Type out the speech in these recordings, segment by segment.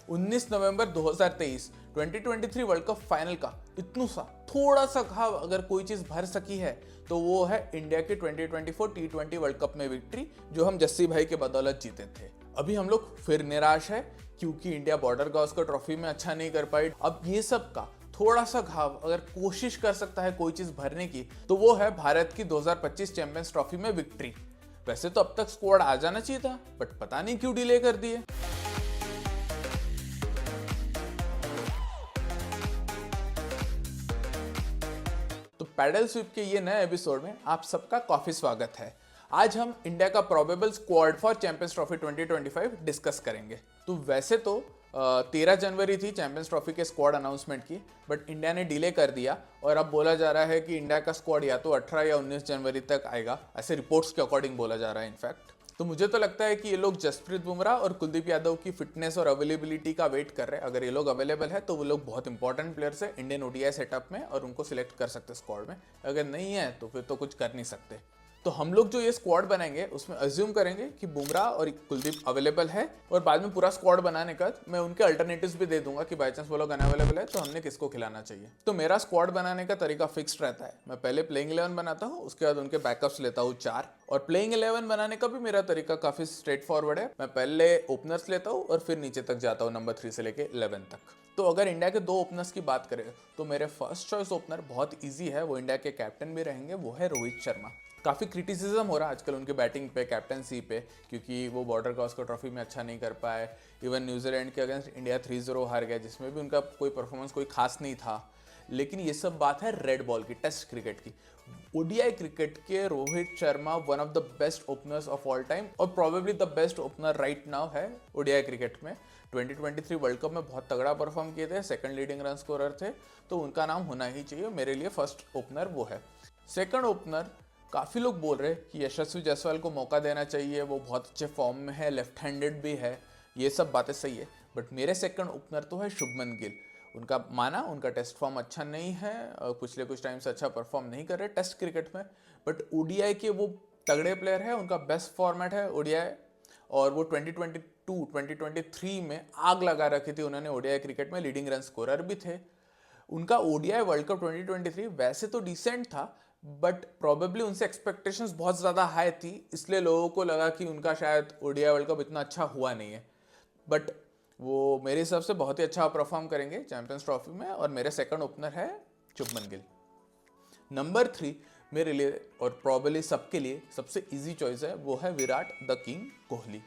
19 नवंबर 2023 2023 world cup final का इतना सा थोड़ा सा घाव अगर कोई चीज भर सकी है तो वो है इंडिया की 2024 T20 वर्ल्ड कप में विक्ट्री, जो हम जस्सी भाई के बदौलत जीते थे। अभी हम लोग फिर निराश है क्योंकि इंडिया बॉर्डर गावस्कर ट्रॉफी में अच्छा नहीं कर पाई। अब ये सब का थोड़ा सा घाव अगर कोशिश कर सकता है कोई चीज भरने की तो वो है भारत की 2025 चैंपियंस ट्रॉफी में विक्ट्री। वैसे तो अब तक स्क्वाड आ जाना चाहिए था, बट पता नहीं क्यों डिले कर दिए। तो पैडल स्वीप के ये नए एपिसोड में आप सबका काफी स्वागत है। आज हम इंडिया का probable squad for champions trophy 2025 discuss करेंगे। तो वैसे तो 13 जनवरी थी चैंपियंस ट्रॉफी के स्क्वाड अनाउंसमेंट की, बट इंडिया ने डिले कर दिया और अब बोला जा रहा है कि इंडिया का स्क्वाड या तो 18 या 19 जनवरी तक आएगा, ऐसे रिपोर्ट्स के अकॉर्डिंग बोला जा रहा है इनफैक्ट। तो मुझे तो लगता है कि ये लोग जसप्रीत बुमराह और कुलदीप यादव की फिटनेस और अवेलेबिलिटी का वेट कर रहे हैं। अगर ये लोग अवेलेबल है तो वो लोग बहुत इंपॉर्टेंट प्लेयर्स है इंडियन ओडीआई सेटअप में और उनको सिलेक्ट कर सकते स्क्वाड में। अगर नहीं है तो फिर तो कुछ कर नहीं सकते। तो हम लोग जो ये स्क्वाड बनाएंगे उसमें अज्यूम करेंगे कि बुमराह और कुलदीप अवेलेबल है, और बाद में पूरा स्क्वाड बनाने का मैं उनके अल्टरनेटिव्स भी दे दूंगा कि बाई चांस वो लोग अनअवेलेबल है तो हमने किसको खिलाना चाहिए। तो मेरा स्क्वाड बनाने का तरीका फिक्स्ड रहता है। मैं पहले प्लेइंग 11 बनाता हूँ, उसके बाद उनके बैकअप्स लेता हूँ 4, और प्लेइंग 11 बनाने का भी मेरा तरीका काफी स्ट्रेट फॉरवर्ड है। मैं पहले ओपनर्स लेता हूँ और फिर नीचे तक जाता हूँ, नंबर 3 से लेके 11 तक। तो अगर इंडिया के 2 ओपनर्स की बात करें तो मेरे फर्स्ट चॉइस ओपनर बहुत ईजी है, वो इंडिया के कैप्टन भी रहेंगे, वो है रोहित शर्मा। काफ़ी क्रिटिसिज्म हो रहा है आजकल उनके बैटिंग पे, कैप्टनसी पे, क्योंकि वो बॉर्डर गावस्कर ट्रॉफी में अच्छा नहीं कर पाए। इवन न्यूजीलैंड के अगेंस्ट इंडिया 3-0 हार गया, जिसमें भी उनका कोई परफॉर्मेंस कोई खास नहीं था। लेकिन ये सब बात है रेड बॉल की, टेस्ट क्रिकेट की। ओडीआई क्रिकेट के Rohit Sharma one of the best openers of all time और probably the best opener right now है ओडीआई क्रिकेट में। 2023 वर्ल्ड कप में बहुत तगड़ा परफॉर्म किए थे, सेकंड लीडिंग रन स्कोरर थे, तो उनका नाम होना ही चाहिए। मेरे लिए फर्स्ट ओपनर वो है। सेकंड ओपनर काफ़ी लोग बोल रहे हैं कि यशस्वी जायसवाल को मौका देना चाहिए, वो बहुत अच्छे फॉर्म में है, लेफ्ट हैंडेड भी है, ये सब बातें सही है, बट मेरे सेकंड ओपनर तो है शुभमन गिल। उनका माना उनका टेस्ट फॉर्म अच्छा नहीं है, पिछले कुछ टाइम से अच्छा परफॉर्म नहीं कर रहे टेस्ट क्रिकेट में, बट ओडीआई के वो तगड़े प्लेयर है, उनका बेस्ट फॉर्मेट है ओडीआई, और वो 2022-2023 में आग लगा रखी थी उन्होंने ओडीआई क्रिकेट में, लीडिंग रन स्कोरर भी थे। उनका ओडीआई वर्ल्ड कप 2023 वैसे तो डिसेंट था, बट प्रोबेबली उनसे एक्सपेक्टेशंस बहुत ज़्यादा हाई थी, इसलिए लोगों को लगा कि उनका शायद ओडीआई वर्ल्ड कप इतना अच्छा हुआ नहीं है। बट वो मेरे हिसाब से बहुत ही अच्छा परफॉर्म करेंगे चैंपियंस ट्रॉफी में, और मेरे सेकंड ओपनर है शुभमन गिल। नंबर 3 मेरे लिए और प्रोबेबली सबके लिए सबसे इजी चॉइस है, वो है Virat the king Kohli.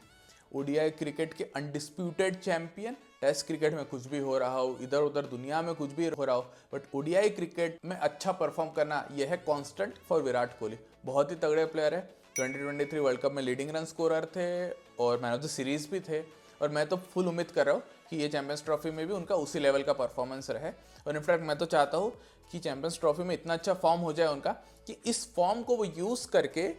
ODI cricket के अनडिस्प्यूटेड चैंपियन, टेस्ट क्रिकेट में कुछ भी हो रहा हो, इधर उधर दुनिया में कुछ भी हो रहा हो, बट ओडीआई क्रिकेट में अच्छा परफॉर्म करना यह है कांस्टेंट फॉर विराट कोहली। बहुत ही तगड़े प्लेयर है, 2023 वर्ल्ड कप में लीडिंग रन स्कोरर थे और मैन ऑफ द सीरीज भी थे, और मैं तो फुल उम्मीद कर रहा हूँ कि ये चैंपियंस ट्रॉफी में भी उनका उसी लेवल का परफॉर्मेंस रहे। और इनफैक्ट मैं तो चाहता हूँ कि चैंपियंस ट्रॉफी में इतना अच्छा फॉर्म हो जाए उनका कि इस फॉर्म को वो यूज़ करके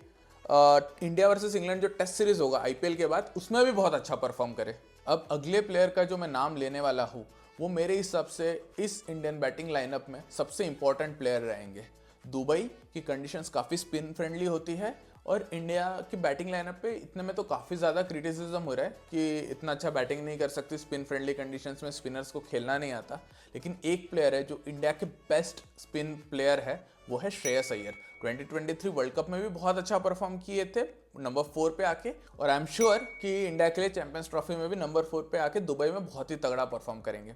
इंडिया वर्सेस इंग्लैंड जो टेस्ट सीरीज होगा आईपीएल के बाद, उसमें भी बहुत अच्छा परफॉर्म करे। अब अगले प्लेयर का जो मैं नाम लेने वाला हूँ वो मेरे हिसाब से इस इंडियन बैटिंग लाइनअप में सबसे इंपॉर्टेंट प्लेयर रहेंगे। दुबई की कंडीशंस काफ़ी स्पिन फ्रेंडली होती है, और इंडिया की बैटिंग लाइनअप पे इतने में तो काफ़ी ज़्यादा क्रिटिसिज्म हो रहा है कि इतना अच्छा बैटिंग नहीं कर सकती, स्पिन फ्रेंडली कंडीशंस में स्पिनर्स को खेलना नहीं आता। लेकिन एक प्लेयर है जो इंडिया के बेस्ट स्पिन प्लेयर है, वो है श्रेयस अय्यर। 2023 वर्ल्ड कप में भी बहुत अच्छा परफॉर्म किए थे नंबर 4 पे आके, और आई एम श्योर कि इंडिया के लिए चैंपियंस ट्रॉफी में भी नंबर 4 पे आके दुबई में बहुत ही तगड़ा परफॉर्म करेंगे।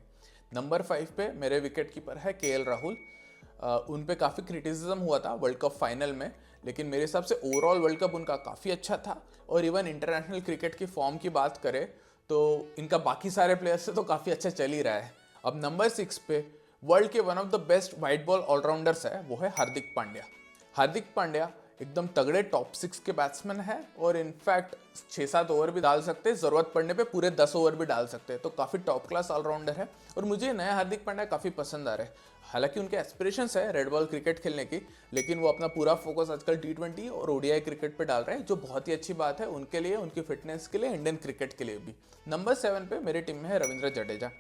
नंबर 5 पे मेरे विकेट कीपर है केएल राहुल। उन पे काफ़ी क्रिटिसिज्म हुआ था वर्ल्ड कप फाइनल में, लेकिन मेरे हिसाब से ओवरऑल वर्ल्ड कप उनका काफ़ी अच्छा था, और इवन इंटरनेशनल क्रिकेट की फॉर्म की बात करें तो इनका बाकी सारे प्लेयर्स से तो काफ़ी अच्छा चल ही रहा है। अब नंबर 6 पे वर्ल्ड के one of the best white ball allrounders है, वो है हार्दिक पांड्या। हार्दिक पांड्या एकदम तगड़े टॉप 6 के बैट्समैन है, और इनफैक्ट 6-7 ओवर भी डाल सकते हैं, ज़रूरत पड़ने पे पूरे 10 ओवर भी डाल सकते हैं, तो काफ़ी टॉप क्लास ऑलराउंडर है, और मुझे नया हार्दिक पांड्या काफ़ी पसंद आ रहा है। हालांकि उनके एस्पिरेशंस है रेड बॉल क्रिकेट खेलने की, लेकिन वो अपना पूरा फोकस आजकल T20 और ओडीआई क्रिकेट पे डाल रहे हैं, जो बहुत ही अच्छी बात है उनके लिए, उनकी फिटनेस के लिए, इंडियन क्रिकेट के लिए भी। नंबर 7 पे मेरी टीम में है रविंद्र जडेजा।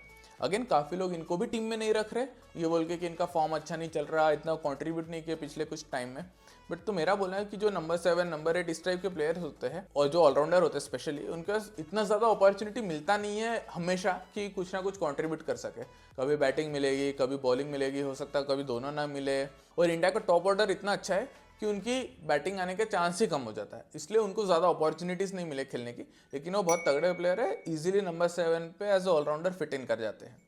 अगेन काफ़ी लोग इनको भी टीम में नहीं रख रहे, ये बोल के कि इनका फॉर्म अच्छा नहीं चल रहा, इतना कंट्रीब्यूट नहीं किया पिछले कुछ टाइम में, बट तो मेरा बोलना है कि जो नंबर 7 नंबर 8 इस टाइप के प्लेयर्स होते हैं और जो ऑलराउंडर होते हैं स्पेशली, उनके पास इतना ज़्यादा अपॉर्चुनिटी मिलता नहीं है हमेशा कि कुछ ना कुछ कंट्रीब्यूट कर सके। कभी बैटिंग मिलेगी, कभी बॉलिंग मिलेगी, हो सकता है कभी दोनों ना मिले। और इंडिया का टॉप ऑर्डर इतना अच्छा है कि उनकी बैटिंग आने के चांस ही कम हो जाता है, इसलिए उनको ज़्यादा अपॉर्चुनिटीज़ नहीं मिले खेलने की। लेकिन वो बहुत तगड़े प्लेयर है, इजीली नंबर 7 पे एज ऑलराउंडर फिट इन कर जाते हैं।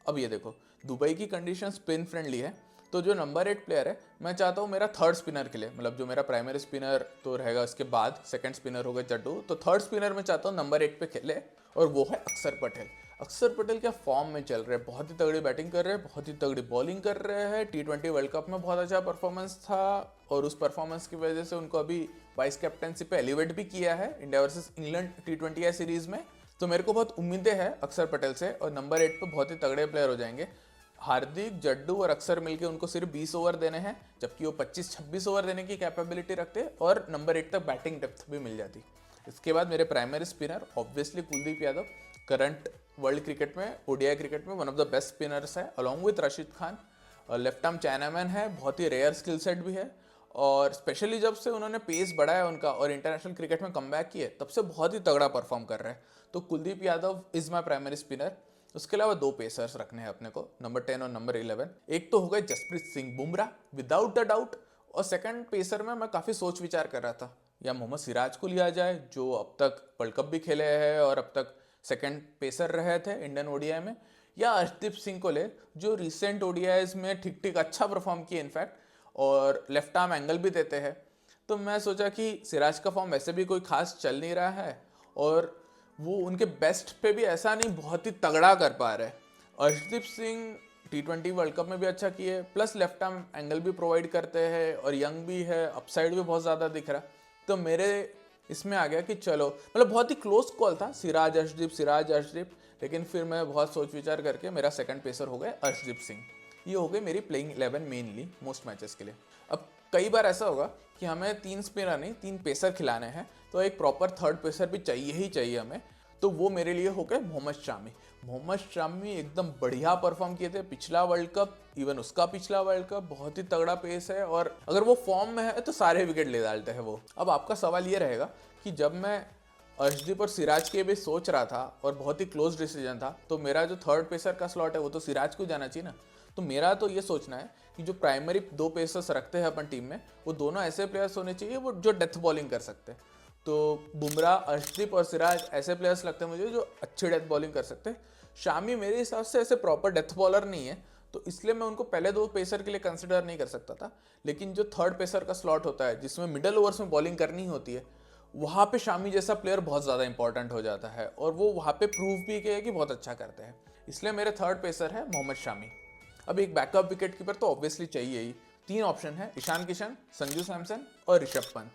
अब ये देखो, दुबई की कंडीशन स्पिन फ्रेंडली है, तो जो नंबर 8 प्लेयर है, मैं चाहता हूँ मेरा थर्ड स्पिनर खेले। मतलब जो मेरा प्राइमरी स्पिनर तो रहेगा, उसके बाद सेकंड स्पिनर हो गए जड्डू, तो थर्ड स्पिनर मैं चाहता हूँ नंबर 8 पे खेले, और वो है अक्षर पटेल। अक्षर पटेल क्या फॉर्म में चल रहे हैं, बहुत ही तगड़ी बैटिंग कर रहे हैं, बहुत ही तगड़ी बॉलिंग कर रहे हैं। T20 वर्ल्ड कप में बहुत अच्छा परफॉर्मेंस था, और उस परफॉर्मेंस की वजह से उनको अभी वाइस कैप्टनसी पे एलिवेट भी किया है India versus England T20 series में। तो मेरे को बहुत उम्मीदें हैं अक्षर पटेल से, और नंबर 8 पे बहुत ही तगड़े प्लेयर हो जाएंगे। हार्दिक, जड्डू और अक्षर मिलके उनको सिर्फ 20 ओवर देने हैं, जबकि वो 25-26 ओवर देने की कैपेबिलिटी रखते हैं, और नंबर 8 तक बैटिंग डेप्थ भी मिल जाती। इसके बाद मेरे primary spinner obviously Kuldeep Yadav, current world cricket में, ओडीआई क्रिकेट में one of the best spinners है, along with Rashid Khan. Left arm chinaman है, बहुत ही रेयर स्किल सेट भी है, और स्पेशली जब से उन्होंने पेस बढ़ाया उनका और इंटरनेशनल क्रिकेट में कमबैक किए, तब से बहुत ही तगड़ा परफॉर्म कर रहे हैं। तो Kuldeep Yadav is my primary spinner. उसके अलावा दो पेसर्स रखने हैं अपने को, नंबर 10 और नंबर 11। एक तो हो गए Jasprit Singh Bumrah without the doubt, और सेकंड पेसर में मैं काफ़ी सोच विचार कर रहा था, या मोहम्मद सिराज को लिया जाए, जो अब तक वर्ल्ड कप भी खेले हैं और अब तक सेकंड पेसर रहे थे इंडियन ओडीआई में, या अर्शदीप सिंह को ले, जो रिसेंट ओडीआईज में ठीक ठीक अच्छा परफॉर्म किए इनफैक्ट, और लेफ्ट आर्म एंगल भी देते हैं। तो मैं सोचा कि सिराज का फॉर्म वैसे भी कोई खास चल नहीं रहा है, और वो उनके बेस्ट पे भी ऐसा नहीं बहुत ही तगड़ा कर पा रहे। Arshdeep Singh T20 world cup में भी अच्छा किए, प्लस लेफ्ट आर्म एंगल भी प्रोवाइड करते हैं, और यंग भी है, अपसाइड भी बहुत ज़्यादा दिख रहा। तो मेरे इसमें आ गया कि चलो, मतलब बहुत ही क्लोज कॉल था, सिराज अर्शदीप, लेकिन फिर मैं बहुत सोच विचार करके मेरा सेकंड पेसर हो गया अर्शदीप सिंह। ये हो गई मेरी प्लेइंग 11 मेनली मोस्ट मैचेस के लिए। अब कई बार ऐसा होगा कि हमें 3 स्पिनर नहीं 3 पेसर खिलाने हैं, तो एक प्रॉपर थर्ड पेसर भी चाहिए ही चाहिए हमें। तो वो मेरे लिए हो गए मोहम्मद शामी। मोहम्मद शामी एकदम बढ़िया परफॉर्म किए थे पिछला वर्ल्ड कप, इवन उसका पिछला वर्ल्ड कप, बहुत ही तगड़ा पेस है, और अगर वो फॉर्म में है तो सारे विकेट ले डालते हैं वो। अब आपका सवाल ये रहेगा कि जब मैं अर्शदीप और सिराज के भी सोच रहा था और बहुत ही क्लोज डिसीजन था, तो मेरा जो थर्ड पेसर का स्लॉट है वो तो सिराज को जाना चाहिए ना। तो मेरा तो ये सोचना है कि जो प्राइमरी दो पेसर्स रखते हैं अपन टीम में, वो दोनों ऐसे प्लेयर्स होने चाहिए वो जो डेथ बॉलिंग कर सकते हैं। तो बुमराह, अर्शदीप और सिराज ऐसे प्लेयर्स लगते हैं मुझे जो अच्छी डेथ बॉलिंग कर सकते हैं। शामी मेरे हिसाब से ऐसे प्रॉपर डेथ बॉलर नहीं है, तो इसलिए मैं उनको पहले दो पेसर के लिए कंसिडर नहीं कर सकता था। लेकिन जो थर्ड पेसर का स्लॉट होता है जिसमें मिडल ओवर्स में बॉलिंग करनी होती है, वहाँ पे शामी जैसा प्लेयर बहुत ज़्यादा इंपॉर्टेंट हो जाता है, और वो वहाँ पे प्रूव भी किया कि बहुत अच्छा करते हैं। इसलिए मेरे थर्ड पेसर है मोहम्मद शामी। अब एक बैकअप विकेट कीपर तो ऑब्वियसली चाहिए ही। 3 ऑप्शन है, ईशान किशन, संजू सैमसन और ऋषभ पंत।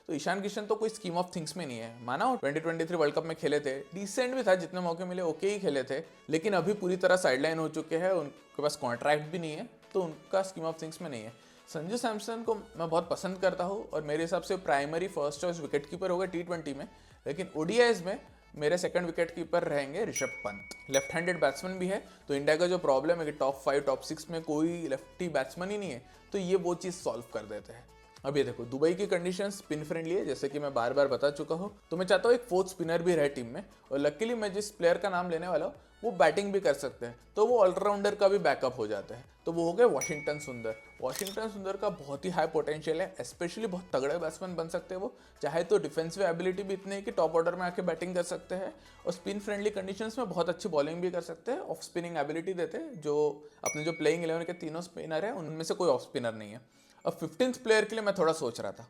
तो ईशान किशन तो कोई स्कीम ऑफ थिंग्स में नहीं है, माना 2023 वर्ल्ड कप में खेले थे, डिसेंट भी था, जितने मौके मिले ओके ही खेले थे, लेकिन अभी पूरी तरह साइडलाइन हो चुके हैं, उनके पास कॉन्ट्रैक्ट भी नहीं है, तो उनका स्कीम ऑफ थिंग्स में नहीं है। संजू सैमसन को मैं बहुत पसंद करता हूँ, और मेरे हिसाब से primary first choice wicket keeper होगा T20 में, लेकिन ओडीआईज में मेरे सेकंड विकेट कीपर रहेंगे Rishabh Pant. Left handed batsman भी है, तो इंडिया का जो प्रॉब्लम है कि टॉप 5 टॉप 6 में कोई लेफ्टी बैट्समैन ही नहीं है, तो ये वो चीज़ सॉल्व कर देते हैं। अब ये देखो, दुबई की कंडीशन स्पिन फ्रेंडली है, जैसे कि मैं बार बार बता चुका हूँ, तो मैं चाहता हूँ एक फोर्थ स्पिनर भी रहे टीम में, और लकीली मैं जिस प्लेयर का नाम लेने वाला हूँ वो बैटिंग भी कर सकते हैं, तो वो ऑलराउंडर का भी बैकअप हो जाता है। तो वो हो गए वाशिंगटन सुंदर। वाशिंगटन सुंदर का बहुत ही हाई पोटेंशियल है, स्पेशली बहुत तगड़े बैट्समैन बन सकते हैं वो, चाहे तो डिफेंसिव एबिलिटी भी इतनी है कि टॉप ऑर्डर में आके बैटिंग कर सकते हैं, और स्पिन फ्रेंडली कंडीशंस में बहुत अच्छी बॉलिंग भी कर सकते हैं, ऑफ स्पिनिंग एबिलिटी देते हैं, जो अपने जो प्लेइंग 11 के तीनों स्पिनर है उनमें से कोई ऑफ स्पिनर नहीं है। अब 15th प्लेयर के लिए मैं थोड़ा सोच रहा था,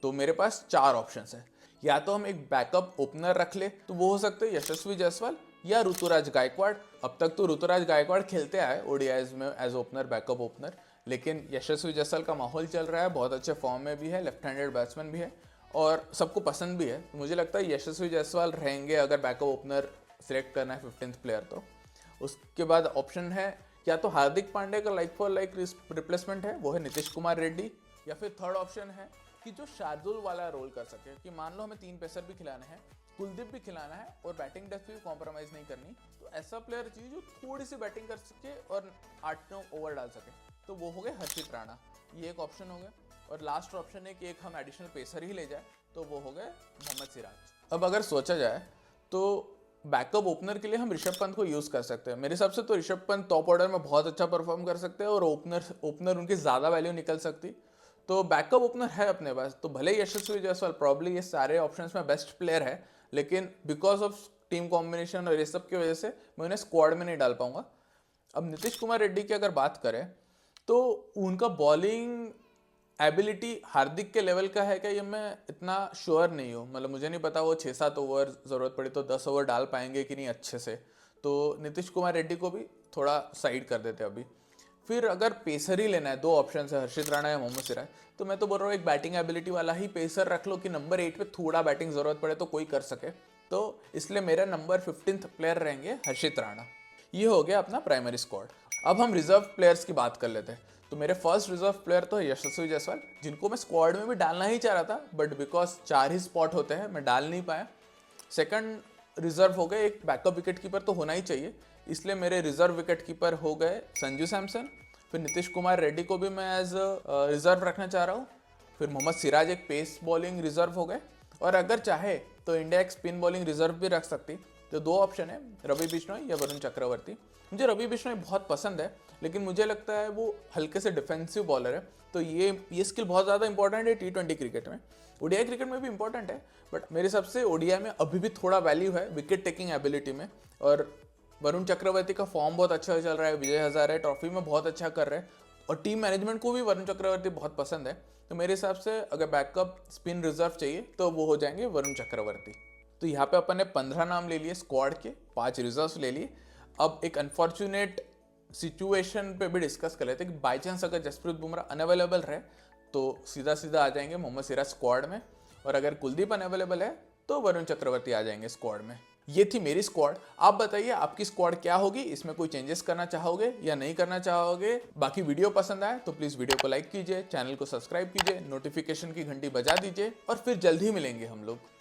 तो मेरे पास 4 ऑप्शंस है। या तो हम एक बैकअप ओपनर रख ले, तो वो हो सकते हैं यशस्वी जायसवाल या ऋतुराज गायकवाड़। अब तक तो ऋतुराज गायकवाड़ खेलते आए ओडीआईज में एज ओपनर, बैकअप ओपनर, लेकिन यशस्वी जायसवाल का माहौल चल रहा है, बहुत अच्छे फॉर्म में भी है, लेफ्ट हैंडेड बैट्समैन भी है, और सबको पसंद भी है। तो मुझे लगता है यशस्वी जायसवाल रहेंगे अगर बैकअप ओपनर सिलेक्ट करना है 15th प्लेयर। तो उसके बाद ऑप्शन है या तो हार्दिक पांड्या का लाइक फॉर लाइक रिप्लेसमेंट है, वो है नीतीश कुमार रेड्डी, या फिर थर्ड ऑप्शन है कि जो शार्दुल वाला रोल कर सके, कि मान लो हमें 3 पेसर भी खिलाने हैं, कुलदीप भी खिलाना है, और बैटिंग डेप्थ भी कॉम्प्रोमाइज़ नहीं करनी, तो ऐसा प्लेयर चाहिए जो थोड़ी सी बैटिंग कर सके और 8-9 ओवर डाल सके। तो वो हो गए हर्षित राणा, ये एक ऑप्शन हो गया। और लास्ट ऑप्शन है कि एक हम एडिशनल पेसर ही ले जाए, तो वो हो गए मोहम्मद सिराज। अब अगर सोचा जाए तो बैकअप ओपनर के लिए हम ऋषभ पंत को यूज़ कर सकते हैं। मेरे हिसाब से तो ऋषभ पंत टॉप ऑर्डर में बहुत अच्छा परफॉर्म कर सकते हैं और ओपनर उनकी ज़्यादा वैल्यू निकल सकती। तो बैकअप ओपनर है अपने पास, तो भले ही यशस्वी जायसवाल प्रॉब्ली ये सारे ऑप्शंस में बेस्ट प्लेयर है, लेकिन बिकॉज ऑफ टीम कॉम्बिनेशन और ये सब की वजह से मैं उन्हें स्क्वाड में नहीं डाल पाऊंगा। अब नीतीश कुमार रेड्डी की अगर बात करें तो उनका बॉलिंग एबिलिटी हार्दिक के लेवल का है क्या, ये मैं इतना श्योर नहीं हूँ। मतलब मुझे नहीं पता वो 6-7 ओवर ज़रूरत पड़ी तो 10 ओवर डाल पाएंगे कि नहीं अच्छे से। तो नीतीश कुमार रेड्डी को भी थोड़ा साइड कर देते अभी। फिर अगर पेसर ही लेना है, दो ऑप्शन है, हर्षित राणा या मोहम्मद सिराज, तो मैं तो बोल रहा हूँ एक बैटिंग एबिलिटी वाला ही पेसर रख लो कि नंबर 8 पे थोड़ा बैटिंग ज़रूरत पड़े तो कोई कर सके। तो इसलिए मेरा नंबर 15th प्लेयर रहेंगे हर्षित राणा। ये हो गया अपना प्राइमरी स्क्वाड। अब हम रिजर्व प्लेयर्स की बात कर लेते हैं। तो मेरे फर्स्ट रिजर्व प्लेयर तो है यशस्वी जायसवाल, जिनको मैं स्क्वाड में भी डालना ही चाह रहा था, बट बिकॉज 4 ही स्पॉट होते हैं मैं डाल नहीं पाया। सेकंड रिजर्व हो गए, एक बैकअप विकेट कीपर तो होना ही चाहिए, इसलिए मेरे रिजर्व विकेट कीपर हो गए संजू सैमसन। फिर नीतीश कुमार रेड्डी को भी मैं एज रिजर्व रखना चाह रहा हूँ। फिर मोहम्मद सिराज एक पेस बॉलिंग रिजर्व हो गए, और अगर चाहे तो इंडिया एक स्पिन बॉलिंग रिजर्व भी रख सकती। तो दो ऑप्शन है, रवि बिश्नोई या वरुण चक्रवर्ती। मुझे रवि बिश्नोई बहुत पसंद है, लेकिन मुझे लगता है वो हल्के से डिफेंसिव बॉलर है, तो ये स्किल बहुत ज़्यादा इंपॉर्टेंट है T20 क्रिकेट में। ओडीआई क्रिकेट में भी इंपॉर्टेंट है, बट मेरे हिसाब से ओडीआई में अभी भी थोड़ा वैल्यू है विकेट टेकिंग एबिलिटी में। और वरुण चक्रवर्ती का फॉर्म बहुत अच्छा चल रहा है, विजय हजारे ट्रॉफी में बहुत अच्छा कर रहे हैं, और टीम मैनेजमेंट को भी वरुण चक्रवर्ती बहुत पसंद है। तो मेरे हिसाब से अगर बैकअप स्पिन रिजर्व चाहिए तो वो हो जाएंगे वरुण चक्रवर्ती। तो यहाँ पे अपन ने 15 नाम ले लिए स्क्वाड के, 5 रिजर्व ले लिए। अब एक अनफॉर्चुनेट सिचुएशन पे भी डिस्कस कर लेते हैं कि बाई चांस अगर जसप्रीत बुमराह अनअवेलेबल रहे तो सीधा सीधा आ जाएंगे मोहम्मद सिराज स्क्वाड में, और अगर कुलदीप अनअवेलेबल है तो वरुण चक्रवर्ती आ जाएंगे स्क्वाड में। ये थी मेरी स्क्वाड। आप बताइए आपकी स्क्वाड क्या होगी, इसमें कोई चेंजेस करना चाहोगे या नहीं करना चाहोगे। बाकी वीडियो पसंद आए तो प्लीज़ वीडियो को लाइक कीजिए, चैनल को सब्सक्राइब कीजिए, नोटिफिकेशन की घंटी बजा दीजिए, और फिर जल्द ही मिलेंगे हम लोग।